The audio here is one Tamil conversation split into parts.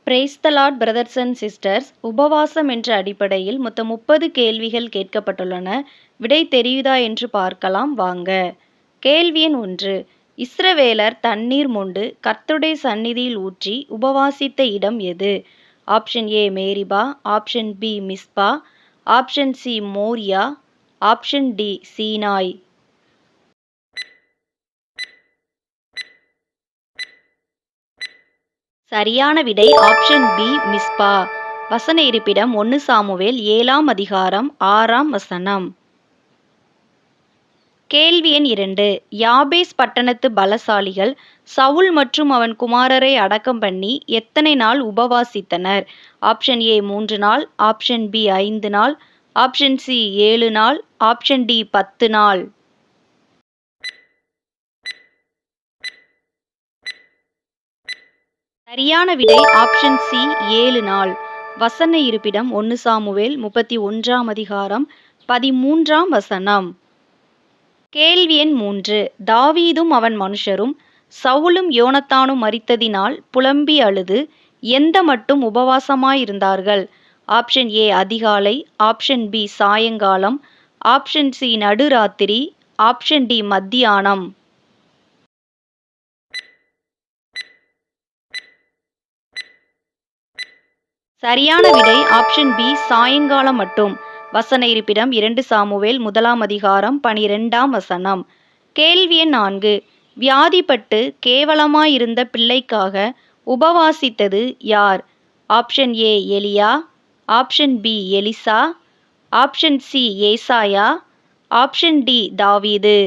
Praise the Lord brothers and sisters. உபவாசம் என்ற அடிப்படையில் மொத்தம் 30 கேள்விகள் கேட்கப்பட்டுள்ளன. விடை தெரியுதா என்று பார்க்கலாம் வாங்க. கேள்வி எண் 1. இஸ்ரவேலர் தண்ணீர் மொண்டு கர்த்தருடைய சந்நிதியில் ஊற்றி உபவாசித்த இடம் எது? Option A Meribah, option B Mizpah, option C Moriah, option D Sinai. சரியான விடை ஆப்ஷன் பி மிஸ்பா. வசன இருப்பிடம் 1 சாமுவேல் 7ஆம் அதிகாரம் 6ஆம் வசனம். கேள்வி எண் 2. யாபேஸ் பட்டணத்து பலசாலிகள் சவுல் மற்றும் அவன் குமாரரை அடக்கம் பண்ணி எத்தனை நாள் உபவாசித்தனர்? ஆப்ஷன் ஏ 3 நாள், ஆப்ஷன் பி 5 நாள், ஆப்ஷன் சி 7 நாள், ஆப்ஷன் டி 10 நாள். சரியான விடை ஆப்ஷன் சி 7 நாள். வசன இருப்பிடம் 1 சாமுவேல் 31ஆம் அதிகாரம் 13ஆம் வசனம். கேள்வி எண் 3. தாவீதும் அவன் மனுஷரும் சவுலும் யோனத்தானும் மரித்ததினால் புலம்பி அழுது எந்த மட்டும் உபவாசமாயிருந்தார்கள்? ஆப்ஷன் ஏ அதிகாலை, ஆப்ஷன் பி சாயங்காலம், ஆப்ஷன் சி நடுராத்திரி, ஆப்ஷன் டி மத்தியானம். சரியான விடை ஆப்ஷன் பி சாயங்காலம் மட்டும். வசன இருப்பிடம் 2 சாமுவேல் 1ஆம் அதிகாரம் 12ஆம் வசனம். கேள்வி எண் 4. வியாதிப்பட்டு கேவலமாயிருந்த பிள்ளைக்காக உபவாசித்தது யார்? ஆப்ஷன் ஏ எலியா, ஆப்ஷன் பி எலிசா, ஆப்ஷன் சி ஏசாயா, ஆப்ஷன் டி தாவீது.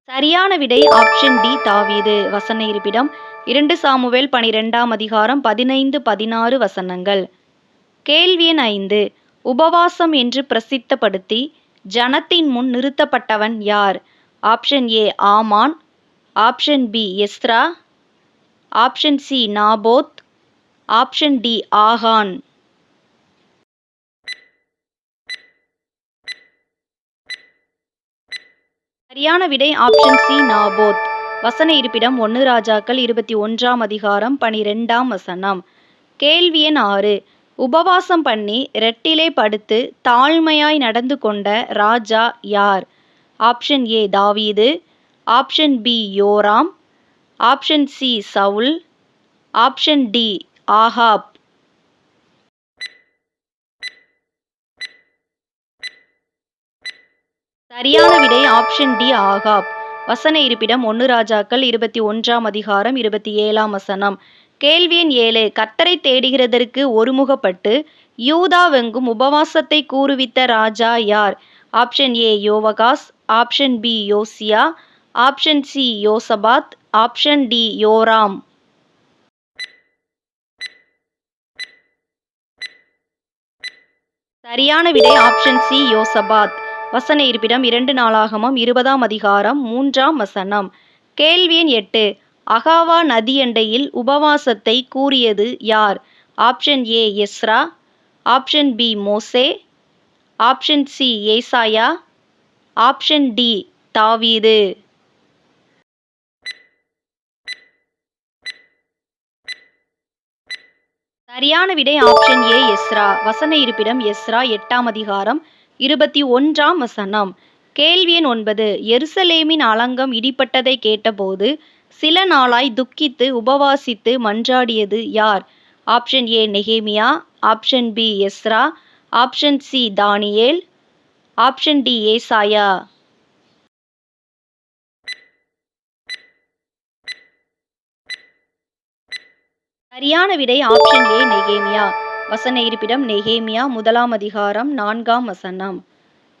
சரியான விடை ஆப்ஷன் டி தாவீது. வசன இருப்பிடம் 2 சாமுவேல் 12ஆம் அதிகாரம் 15, 16 வசனங்கள். கேள்வி எண் 5. உபவாசம் என்று பிரசித்தப்படுத்தி ஜனத்தின் முன் நிறுத்தப்பட்டவன் யார்? Option A Haman, option B Ezra, option C Naboth, option D Achan. சரியான விடை ஆப்ஷன் சி நாபோத். வசன இருப்பிடம் 1 ராஜாக்கள் 21ஆம் அதிகாரம் 12ஆம் வசனம். கேள்வி எண் 6. உபவாசம் பண்ணி ரெட்டிலே படுத்து தாழ்மையாய் நடந்து கொண்ட ராஜா யார்? ஆப்ஷன் ஏ தாவீது, ஆப்ஷன் பி யோராம், option C Saul, option D Ahab. சரியான விடை ஆப்ஷன் டி ஆகாப். வசன இருப்பிடம் 1 ராஜாக்கள் 21ஆம் அதிகாரம் 27ஆம் வசனம். கேள்வி எண் 7. கர்த்தரை தேடுகிறதற்கு ஒருமுகப்பட்டு யூதாவெங்கும் உபவாசத்தை கூறுவித்த ராஜா யார்? ஆப்ஷன் ஏ யோவகாஸ், ஆப்ஷன் பி யோசியா, ஆப்ஷன் சி யோசபாத், ஆப்ஷன் டி யோராம். சரியான விடை ஆப்ஷன் சி யோசபாத். வசன இருப்பிடம் 2 நாளாகமம் 20ஆம் அதிகாரம் 3ஆம் வசனம். கேள்வி எண் 8. அகாவா நதியண்டையில் உபவாசத்தை கூறியது யார்? ஆப்ஷன் ஏ எஸ்ரா, ஆப்ஷன் பி மோசே, ஆப்ஷன் சி ஏசாயா, ஆப்ஷன் டி தாவீது. சரியான விடை ஆப்ஷன் ஏ எஸ்ரா. வசன இருப்பிடம் எஸ்ரா 8ஆம் அதிகாரம் 21ஆம் வசனம். கேள்வி எண் 9. எருசலேமின் அலங்கம் இடிபட்டதை கேட்டபோது சில நாளாய் துக்கித்து உபவாசித்து மன்றாடியது யார்? ஆப்ஷன் ஏ நெகேமியா, option B Ezra, option C தானியேல், ஆப்ஷன் டி ஏசாயா. சரியான விடை ஆப்ஷன் ஏ நெகேமியா. வசன இருப்பிடம் நெகேமியா 1ஆம் அதிகாரம் 4ஆம் வசனம்.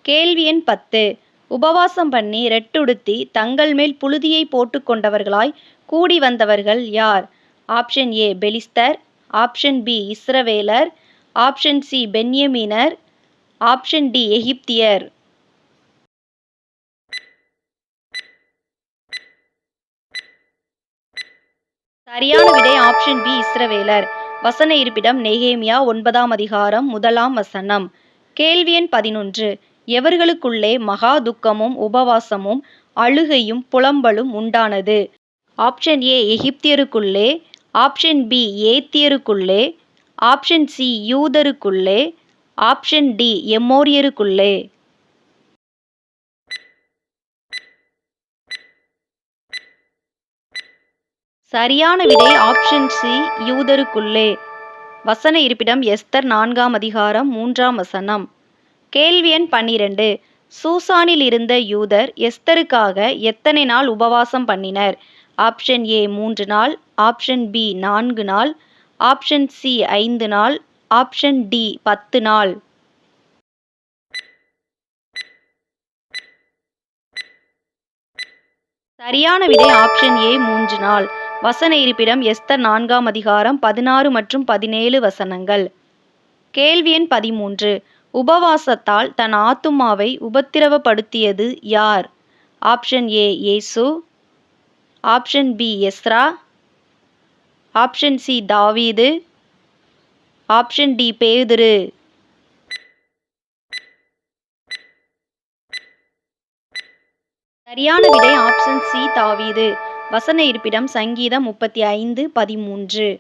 கேள்வி எண் 10. உபவாசம் பண்ணி ரெட்டுடுத்தி தங்கள் மேல் புழுதியை போட்டுக் கொண்டவர்களாய் கூடி வந்தவர்கள் யார்? ஆப்ஷன் ஏ பெலிஸ்தர், ஆப்ஷன் பி இஸ்ரவேலர், ஆப்ஷன் சி பென்யமீனர், ஆப்ஷன் டி எகிப்தியர். சரியான விடை ஆப்ஷன் பி இஸ்ரவேலர். வசன இருப்பிடம் நெகேமியா 9ஆம் அதிகாரம் 1ஆம் வசனம். கேள்வி எண் 11. எவர்களுக்குள்ளே மகா துக்கமும் உபவாசமும் அழுகையும் புலம்பலும் உண்டானது. ஆப்ஷன் ஏ எகிப்தியருக்குள்ளே, ஆப்ஷன் பி ஏத்தியருக்குள்ளே, ஆப்ஷன் சி யூதருக்குள்ளே, ஆப்ஷன் டி எமோரியருக்குள்ளே. சரியான விடை ஆப்ஷன் சி யூதருக்குள்ளே. வசன இருப்பிடம் எஸ்தர் 4ஆம் அதிகாரம் 3ஆம் வசனம். கேள்வி எண் 12. சூசானில் இருந்த யூதர் எஸ்தருக்காக எத்தனை நாள் உபவாசம் பண்ணினர்? ஆப்ஷன் ஏ 3 நாள், ஆப்ஷன் பி 4 நாள், ஆப்ஷன் சி 5 நாள், ஆப்ஷன் டி 10 நாள். சரியான விடை ஆப்ஷன் ஏ 3 நாள். வசன இருப்பிடம் எஸ்தர் 4ஆம் அதிகாரம் 16 மற்றும் 17 வசனங்கள். கேள்வி எண் 13. உபவாசத்தால் தன் ஆத்துமாவை உபத்திரவப்படுத்தியது யார்? ஆப்ஷன் ஏ இயேசு, option B Ezra, option C தாவீது, ஆப்ஷன் டி பேதுரு. சரியான விடை ஆப்ஷன் சி தாவீது. வசன இருப்பிடம் சங்கீதம் 35:13.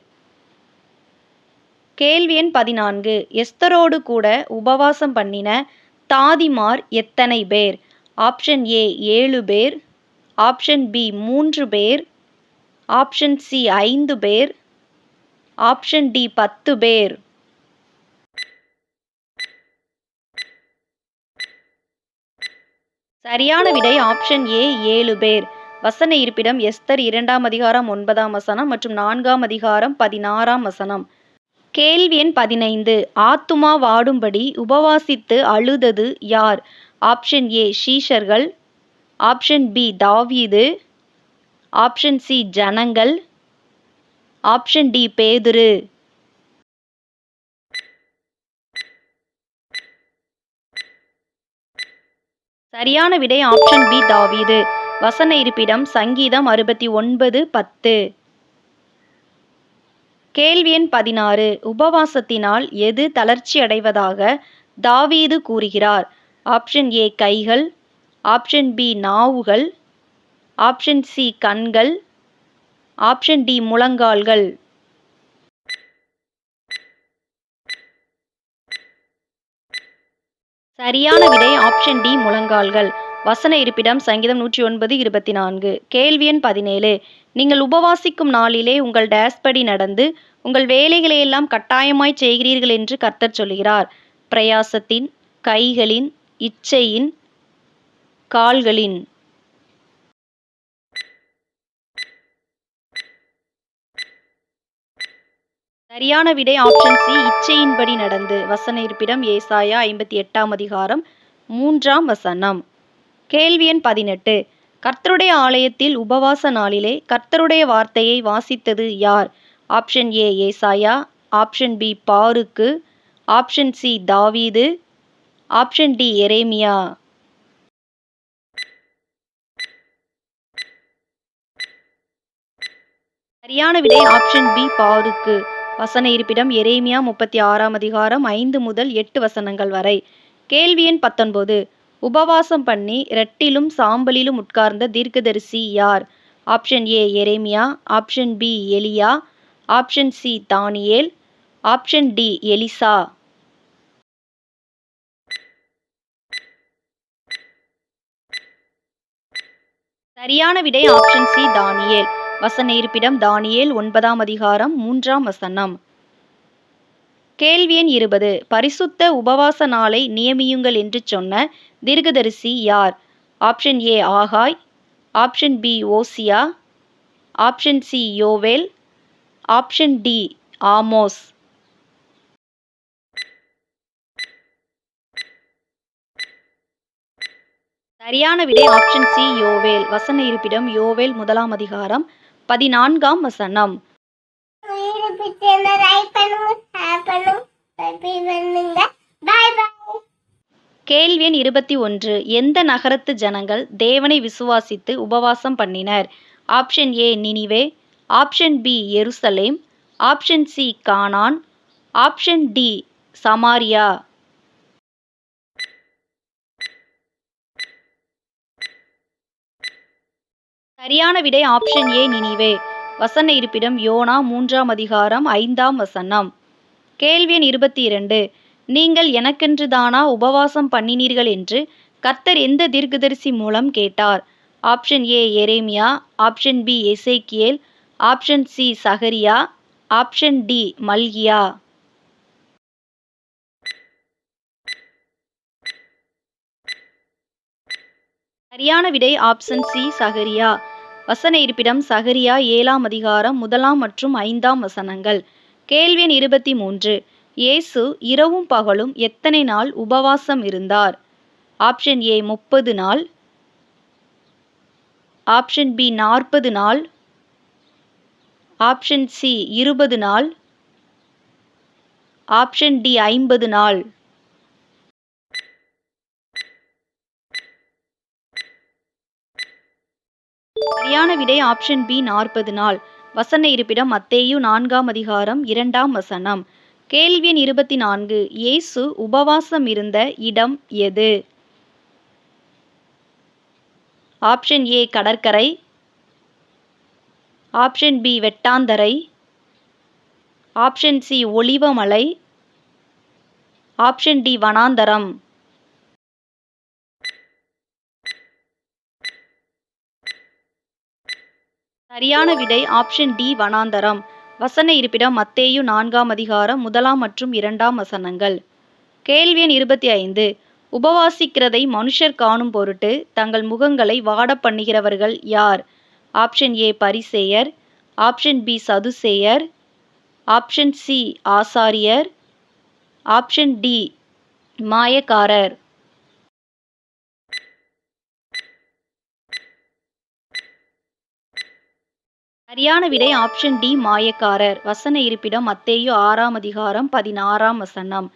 கேள்வி எண் 14. எஸ்தரோடு கூட உபவாசம் பண்ணின தாதிமார் எத்தனை பேர்? ஆப்ஷன் ஏ 7 பேர், ஆப்ஷன் பி 3 பேர், ஆப்ஷன் சி 5 பேர், ஆப்ஷன் டி 10 பேர். சரியான விடை ஆப்ஷன் ஏ 7 பேர். வசன இருப்பிடம் எஸ்தர் 2ஆம் அதிகாரம் 9ஆம் வசனம் மற்றும் 4ஆம் அதிகாரம் 16ஆம் வசனம். கேள்வி எண் 15. ஆத்துமா வாடும்படி உபவாசித்து அழுதது யார்? ஆப்ஷன் ஏ சீஷர்கள், ஆப்ஷன் பி தாவீது, ஆப்ஷன் சி ஜனங்கள், ஆப்ஷன் டி பேதுரு. சரியான விடை ஆப்ஷன் பி தாவீது. வசன இருப்பிடம் சங்கீதம் 69:10. கேள்வி எண் 16. உபவாசத்தினால் எது தளர்ச்சி அடைவதாக தாவீது கூறுகிறார்? ஆப்ஷன் ஏ கைகள், ஆப்ஷன் பி நாவுகள், ஆப்ஷன் சி கண்கள், ஆப்ஷன் டி முழங்கால்கள். சரியான விடை ஆப்ஷன் டி முழங்கால்கள். வசன இருப்பிடம் சங்கீதம் 109:24. கேள்வி எண் 17. நீங்கள் உபவாசிக்கும் நாளிலே உங்கள் டேஸ்படி நடந்து உங்கள் வேலைகளையெல்லாம் கட்டாயமாய் செய்கிறீர்கள் என்று கர்த்தர் சொல்கிறார். பிரயாசத்தின், கைகளின், இச்சையின், கால்களின். சரியான விடை ஆப்ஷன் சி இச்சையின்படி நடந்து. வசன இருப்பிடம் ஏசாயா 58ஆம் அதிகாரம் 3ஆம் வசனம். கேள்வி எண் 18. கர்த்தருடைய ஆலயத்தில் உபவாச நாளிலே கர்த்தருடைய வார்த்தையை வாசித்தது யார்? ஆப்ஷன் ஏ ஏசாயா, ஆப்ஷன் பி பாருக்கு, ஆப்ஷன் சி தாவீது, ஆப்ஷன் டி எரேமியா. சரியான விடை ஆப்ஷன் பி பாருக்கு. வசன இருப்பிடம் எரேமியா 36ஆம் அதிகாரம் 5 முதல் 8 வசனங்கள் வரை. கேள்வி எண் 19. உபவாசம் பண்ணி இரட்டிலும் சாம்பலிலும் உட்கார்ந்த தீர்க்கதரிசி யார்? ஆப்ஷன் ஏ எரேமியா, ஆப்ஷன் பி எலியா, ஆப்ஷன் சி தானியேல், ஆப்ஷன் டி எலிசா. சரியான விடை ஆப்ஷன் சி தானியேல். வசன இருப்பிடம் தானியேல் 9ஆம் அதிகாரம் 3ஆம் வசனம். கேள்வி எண் 20. பரிசுத்த உபவாச நாளை நியமியுங்கள் என்று சொன்ன தீர்க்கதரிசி யார்? ஆப்ஷன் ஏ ஆகாய், ஆப்ஷன் பி ஓசியா, ஆப்ஷன் சி யோவேல், ஆப்ஷன் டி ஆமோஸ். சரியான விடை ஆப்ஷன் சி யோவேல். வசன இருப்பிடம் யோவேல் 1ஆம் அதிகாரம் 14ஆம் வசனம். கேள்வி எண் 21. எந்த நகரத்து ஜனங்கள் தேவனை விசுவாசித்து உபவாசம் பண்ணினர்? Option A Nineveh, option B எருசலேம், option C Canaan, option D Samaria. சரியான விடை ஆப்ஷன் ஏ நினிவே. வசன இருப்பிடம் யோனா 3ஆம் அதிகாரம் 5ஆம் வசனம். கேள்வி எண் 22. நீங்கள் எனக்கென்று தானா உபவாசம் பண்ணினீர்கள் என்று கர்த்தர் எந்த தீர்க்கதரிசி மூலம் கேட்டார்? ஆப்ஷன் ஏ எரேமியா, option B Ezekiel, option C சகரியா, ஆப்ஷன் டி மல்கியா. சரியான விடை ஆப்ஷன் சி சகரியா. வசன இருப்பிடம் சகரியா 7ஆம் அதிகாரம் 1 மற்றும் 5ஆம் வசனங்கள். கேள்வி எண் 23. இயேசு இரவும் பகலும் எத்தனை நாள் உபவாசம் இருந்தார்? ஆப்ஷன் ஏ 30 நாள், ஆப்ஷன் பி 40 நாள், ஆப்ஷன் சி 20 நாள், ஆப்ஷன் டி 50 நாள். சரியான விடை ஆப்ஷன் பி 40 நாள். வசன இருப்பிடம் மத்தேயு 4ஆம் அதிகாரம் 2ஆம் வசனம். கேள்வி எண் 24. இயேசு உபவாசம் இருந்த இடம் எது? ஆப்ஷன் ஏ கடற்கரை, ஆப்ஷன் பி வெட்டாந்தரை, ஆப்ஷன் சி ஒலிவமலை, ஆப்ஷன் டி வனாந்தரம். சரியான விடை ஆப்ஷன் டி வனாந்தரம். வசன இருப்பிடம் மத்தேயு 4ஆம் அதிகாரம் 1 மற்றும் 2ஆம் வசனங்கள். கேள்வி எண் 25. உபவாசிக்கிறதை மனுஷர் காணும் பொருட்டு தங்கள் முகங்களை வாடப் பண்ணுகிறவர்கள் யார்? ஆப்ஷன் ஏ பரிசேயர், ஆப்ஷன் பி சதுசேயர், ஆப்ஷன் சி ஆசாரியர், ஆப்ஷன் டி மாயக்காரர். சரியான விடை ஆப்ஷன் டி மாயக்காரர். வசன இருப்பிடம் மத்தேயு 6ஆம் அதிகாரம் 16ஆம் வசனம்.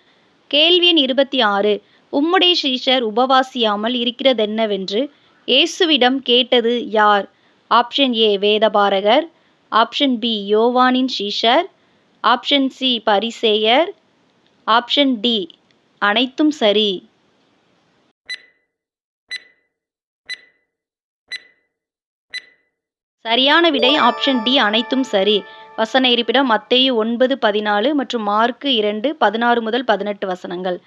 கேள்வி எண் 26. உம்முடைய சீஷர் உபவாசியாமல் இருக்கிறதென்னவென்று இயேசுவிடம் கேட்டது யார்? ஆப்ஷன் ஏ வேதபாரகர், ஆப்ஷன் பி யோவானின் சீஷர், ஆப்ஷன் சி பரிசேயர், ஆப்ஷன் டி அனைத்தும் சரி. சரியான விடை ஆப்ஷன் டி அனைத்தும் சரி. வசன இருப்பிடம் மத்தேயு 9:14 மற்றும் மார்க்கு 2:16 முதல் 18 வசனங்கள்.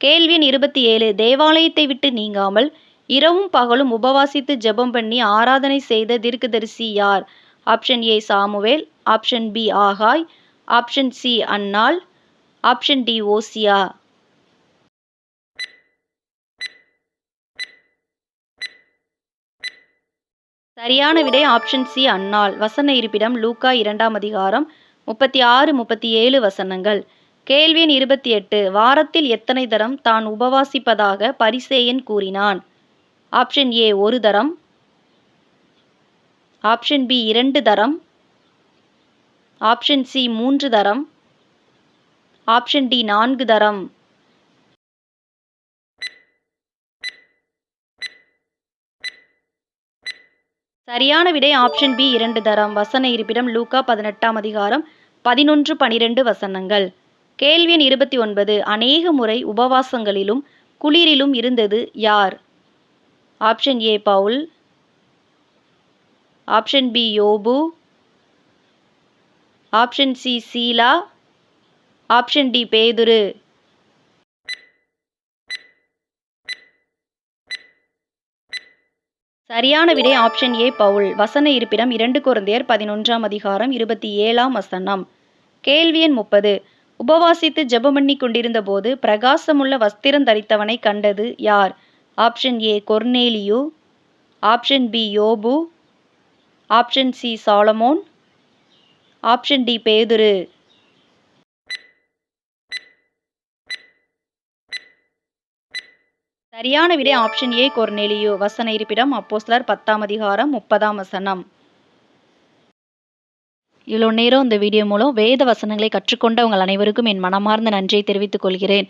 கேள்வி எண் 27. தேவாலயத்தை விட்டு நீங்காமல் இரவும் பகலும் உபவாசித்து ஜெபம் பண்ணி ஆராதனை செய்த தீர்க்கதரிசி யார்? Option A Samuel, option B ஆகாய், ஆப்ஷன் சி அன்னாள், ஆப்ஷன் டி ஓசியா. சரியான விடை ஆப்ஷன் சி அன்னாள். வசன இருப்பிடம் லூக்கா 2ஆம் அதிகாரம் 36, 37 வசனங்கள். கேள்வி எண் 28. வாரத்தில் எத்தனை தரம் தான் உபவாசிப்பதாக பரிசேயன் கூறினான்? ஆப்ஷன் ஏ 1 தரம், ஆப்ஷன் பி 2 தரம், ஆப்ஷன் சி 3 தரம், ஆப்ஷன் டி 4 தரம். சரியான விடை ஆப்ஷன் பி 2 தரம். வசன இருப்பிடம் லூக்கா 18ஆம் அதிகாரம் 11, 12 வசனங்கள். கேள்வி எண் 29. அநேக முறை உபவாசங்களிலும் குளிரிலும் இருந்தது யார்? ஆப்ஷன் ஏ பவுல், ஆப்ஷன் பி யோபு, ஆப்ஷன் சி சீலா, ஆப்ஷன் டி பேதுரு. சரியான விடை ஆப்ஷன் ஏ பவுல். வசன இருப்பிடம் 2 கொரிந்தியர் 11ஆம் அதிகாரம் 27ஆம் வசனம். கேள்வி எண் 30. உபவாசித்து ஜெபமண்ணி கொண்டிருந்த போது பிரகாசமுள்ள வஸ்திரம் தரித்தவனை கண்டது யார்? ஆப்ஷன் ஏ கொர்னேலியு, ஆப்ஷன் பி யோபு, ஆப்ஷன் சி சாலமோன், ஆப்ஷன் டி பேதுரு. சரியான விடை ஆப்ஷன் ஏ கொர்னேலியு. வசன இருப்பிடம் அப்போஸ்தலர் 10ஆம் அதிகாரம் 30ஆம் வசனம். இவ்வளோ நேரம் இந்த வீடியோ மூலம் வேத வசனங்களை கற்றுக்கொண்ட உங்கள் அனைவருக்கும் என் மனமார்ந்த நன்றியை தெரிவித்துக் கொள்கிறேன்.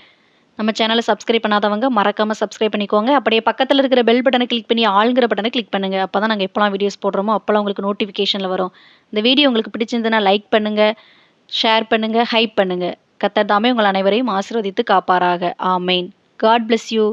நம்ம சேனலை சப்ஸ்கிரைப் பண்ணாதவங்க மறக்காமல் சப்ஸ்கிரைப் பண்ணிக்கோங்க. அப்படியே பக்கத்தில் இருக்கிற பெல் பட்டனை கிளிக் பண்ணி ஆளுங்கிற பட்டனை கிளிக் பண்ணுங்கள். அப்போ தான் நாங்கள் எப்போலாம் வீடியோஸ் போடுறோமோ அப்போலாம் உங்களுக்கு நோட்டிஃபிகேஷனில் வரும். இந்த வீடியோ உங்களுக்கு பிடிச்சிருந்ததுன்னா லைக் பண்ணுங்கள், ஷேர் பண்ணுங்கள், ஹைப் பண்ணுங்கள். கர்த்தர் தாமே உங்கள் அனைவரையும் ஆசீர்வதித்து காப்பாராக. ஆமேன். God bless you.